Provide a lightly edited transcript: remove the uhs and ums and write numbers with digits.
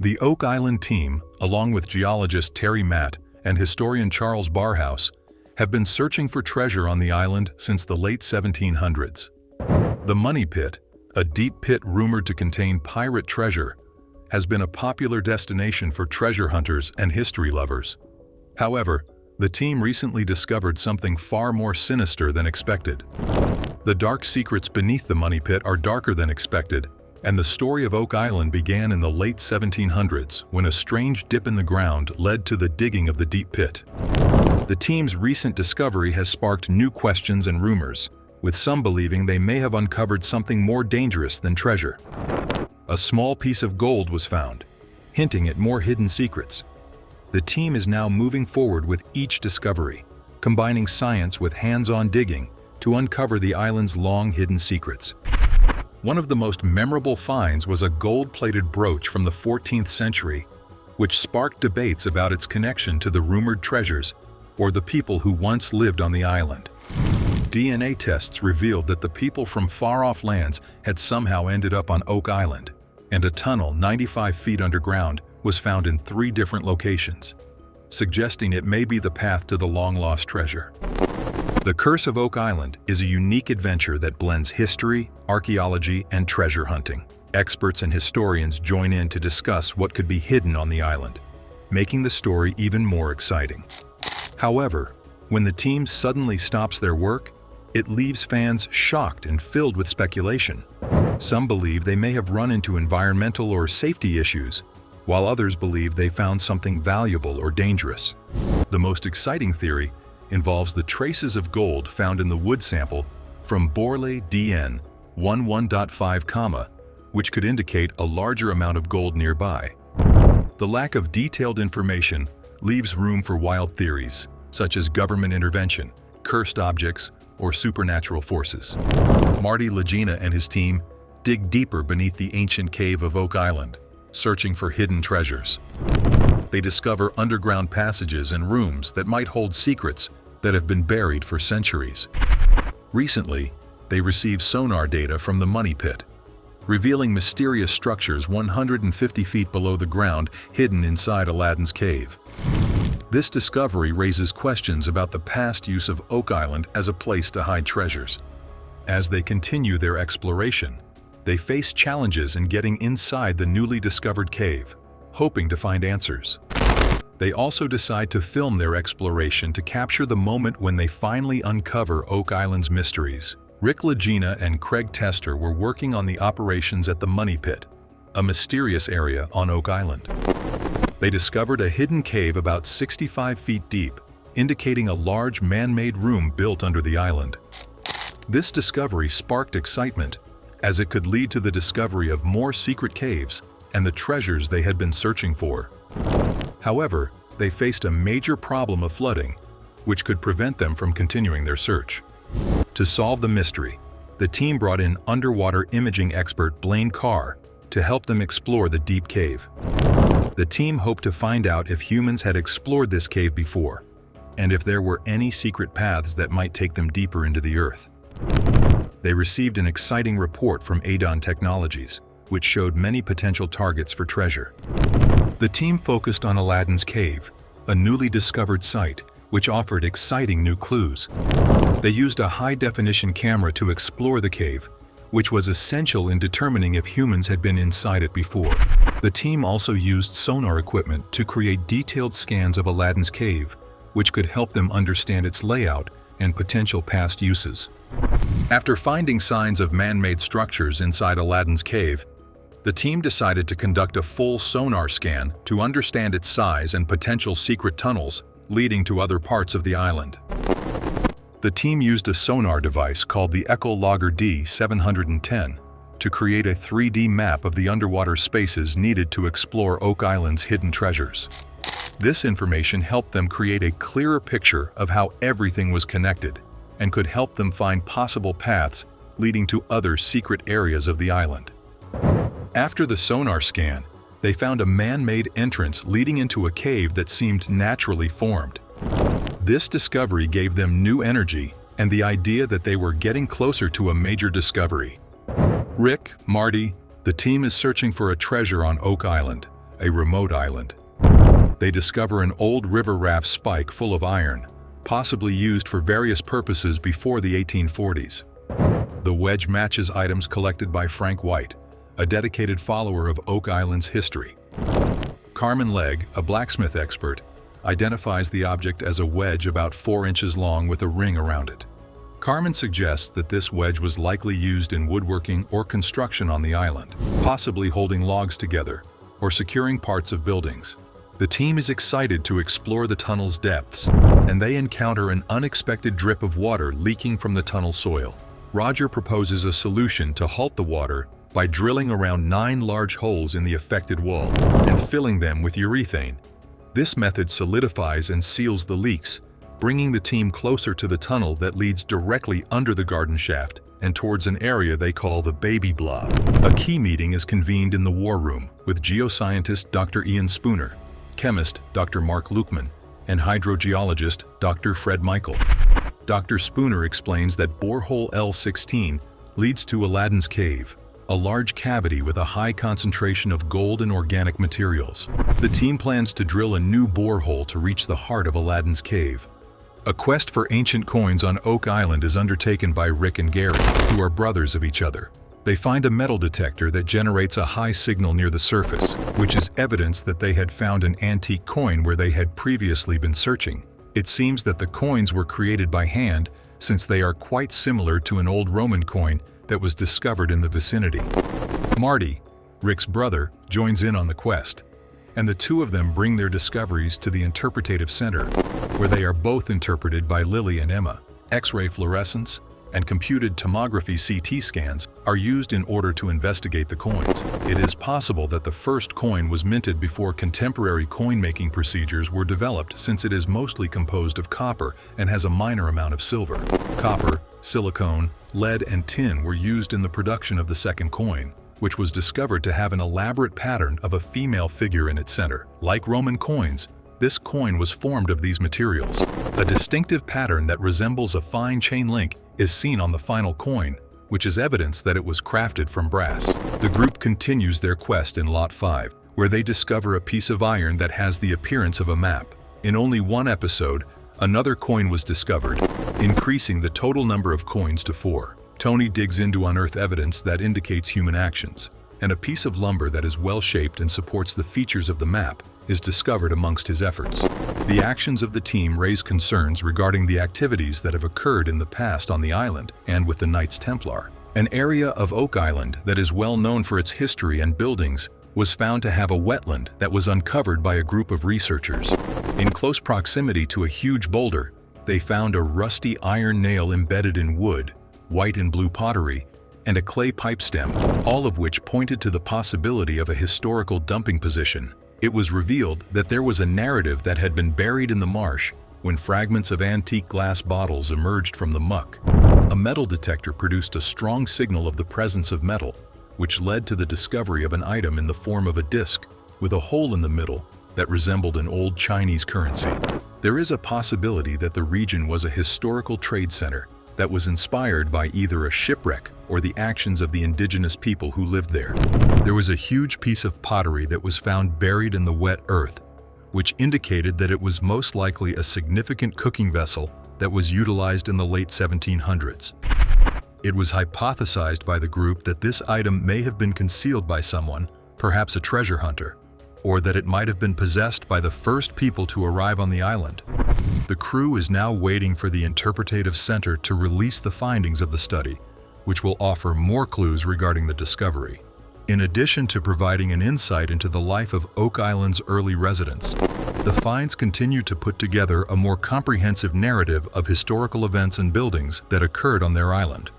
The Oak Island team, along with geologist Terry Matt and historian Charles Barhouse, have been searching for treasure on the island since the late 1700s. The Money Pit, a deep pit rumored to contain pirate treasure, has been a popular destination for treasure hunters and history lovers. However, the team recently discovered something far more sinister than expected. The dark secrets beneath the Money Pit are darker than expected, and the story of Oak Island began in the late 1700s when a strange dip in the ground led to the digging of the deep pit. The team's recent discovery has sparked new questions and rumors, with some believing they may have uncovered something more dangerous than treasure. A small piece of gold was found, hinting at more hidden secrets. The team is now moving forward with each discovery, combining science with hands-on digging to uncover the island's long-hidden secrets. One of the most memorable finds was a gold-plated brooch from the 14th century, which sparked debates about its connection to the rumored treasures or the people who once lived on the island. DNA tests revealed that the people from far-off lands had somehow ended up on Oak Island, and a tunnel 95 feet underground was found in 3 different locations, suggesting it may be the path to the long-lost treasure. The Curse of Oak Island is a unique adventure that blends history, archaeology, and treasure hunting. Experts and historians join in to discuss what could be hidden on the island, making the story even more exciting. However, when the team suddenly stops their work, it leaves fans shocked and filled with speculation. Some believe they may have run into environmental or safety issues, while others believe they found something valuable or dangerous. The most exciting theory involves the traces of gold found in the wood sample from Borley DN 11.5, which could indicate a larger amount of gold nearby. The lack of detailed information leaves room for wild theories, such as government intervention, cursed objects, or supernatural forces. Marty Lagena and his team dig deeper beneath the ancient cave of Oak Island, searching for hidden treasures. They discover underground passages and rooms that might hold secrets that have been buried for centuries. Recently, they received sonar data from the Money Pit, revealing mysterious structures 150 feet below the ground hidden inside Aladdin's cave. This discovery raises questions about the past use of Oak Island as a place to hide treasures. As they continue their exploration, they face challenges in getting inside the newly discovered cave, hoping to find answers. They also decide to film their exploration to capture the moment when they finally uncover Oak Island's mysteries. Rick Lagena and Craig Tester were working on the operations at the Money Pit, a mysterious area on Oak Island. They discovered a hidden cave about 65 feet deep, indicating a large man-made room built under the island. This discovery sparked excitement, as it could lead to the discovery of more secret caves and the treasures they had been searching for. However, they faced a major problem of flooding, which could prevent them from continuing their search. To solve the mystery, the team brought in underwater imaging expert Blaine Carr to help them explore the deep cave. The team hoped to find out if humans had explored this cave before, and if there were any secret paths that might take them deeper into the earth. They received an exciting report from Adon Technologies, which showed many potential targets for treasure. The team focused on Aladdin's cave, a newly discovered site, which offered exciting new clues. They used a high-definition camera to explore the cave, which was essential in determining if humans had been inside it before. The team also used sonar equipment to create detailed scans of Aladdin's cave, which could help them understand its layout and potential past uses. After finding signs of man-made structures inside Aladdin's cave, the team decided to conduct a full sonar scan to understand its size and potential secret tunnels leading to other parts of the island. The team used a sonar device called the Echologger D710 to create a 3D map of the underwater spaces needed to explore Oak Island's hidden treasures. This information helped them create a clearer picture of how everything was connected and could help them find possible paths leading to other secret areas of the island. After the sonar scan, they found a man-made entrance leading into a cave that seemed naturally formed. This discovery gave them new energy and the idea that they were getting closer to a major discovery. Rick, Marty, the team is searching for a treasure on Oak Island, a remote island. They discover an old river raft spike full of iron, possibly used for various purposes before the 1840s. The wedge matches items collected by Frank White, a dedicated follower of Oak Island's history. Carmen Legg, a blacksmith expert, identifies the object as a wedge about 4 inches long with a ring around it. Carmen suggests that this wedge was likely used in woodworking or construction on the island, possibly holding logs together or securing parts of buildings. The team is excited to explore the tunnel's depths, and they encounter an unexpected drip of water leaking from the tunnel soil. Roger proposes a solution to halt the water by drilling around 9 large holes in the affected wall and filling them with urethane. This method solidifies and seals the leaks, bringing the team closer to the tunnel that leads directly under the garden shaft and towards an area they call the baby blob. A key meeting is convened in the war room with geoscientist Dr. Ian Spooner, chemist Dr. Mark Lukeman, and hydrogeologist Dr. Fred Michael. Dr. Spooner explains that borehole L16 leads to Aladdin's Cave, a large cavity with a high concentration of gold and organic materials. The team plans to drill a new borehole to reach the heart of Aladdin's Cave. A quest for ancient coins on Oak Island is undertaken by Rick and Gary, who are brothers of each other. They find a metal detector that generates a high signal near the surface, which is evidence that they had found an antique coin where they had previously been searching. It seems that the coins were created by hand, since they are quite similar to an old Roman coin that was discovered in the vicinity. Marty, Rick's brother, joins in on the quest, and the two of them bring their discoveries to the interpretative center, where they are both interpreted by Lily and Emma. X-ray fluorescence and computed tomography CT scans are used in order to investigate the coins. It is possible that the first coin was minted before contemporary coin-making procedures were developed, since it is mostly composed of copper and has a minor amount of silver. Copper, silicone, lead, and tin were used in the production of the second coin, which was discovered to have an elaborate pattern of a female figure in its center. Like Roman coins, this coin was formed of these materials. A distinctive pattern that resembles a fine chain link is seen on the final coin, which is evidence that it was crafted from brass. The group continues their quest in Lot 5, where they discover a piece of iron that has the appearance of a map. In only one episode, another coin was discovered, increasing the total number of coins to 4. Tony digs into unearthed evidence that indicates human actions, and a piece of lumber that is well-shaped and supports the features of the map is discovered amongst his efforts. The actions of the team raise concerns regarding the activities that have occurred in the past on the island and with the Knights Templar. An area of Oak Island that is well known for its history and buildings was found to have a wetland that was uncovered by a group of researchers. In close proximity to a huge boulder, they found a rusty iron nail embedded in wood, white and blue pottery, and a clay pipe stem, all of which pointed to the possibility of a historical dumping position. It was revealed that there was a narrative that had been buried in the marsh when fragments of antique glass bottles emerged from the muck. A metal detector produced a strong signal of the presence of metal, which led to the discovery of an item in the form of a disc with a hole in the middle that resembled an old Chinese currency. There is a possibility that the region was a historical trade center that was inspired by either a shipwreck or the actions of the indigenous people who lived there. There was a huge piece of pottery that was found buried in the wet earth, which indicated that it was most likely a significant cooking vessel that was utilized in the late 1700s. It was hypothesized by the group that this item may have been concealed by someone, perhaps a treasure hunter, or that it might have been possessed by the first people to arrive on the island. The crew is now waiting for the interpretative center to release the findings of the study, which will offer more clues regarding the discovery. In addition to providing an insight into the life of Oak Island's early residents, the finds continue to put together a more comprehensive narrative of historical events and buildings that occurred on their island.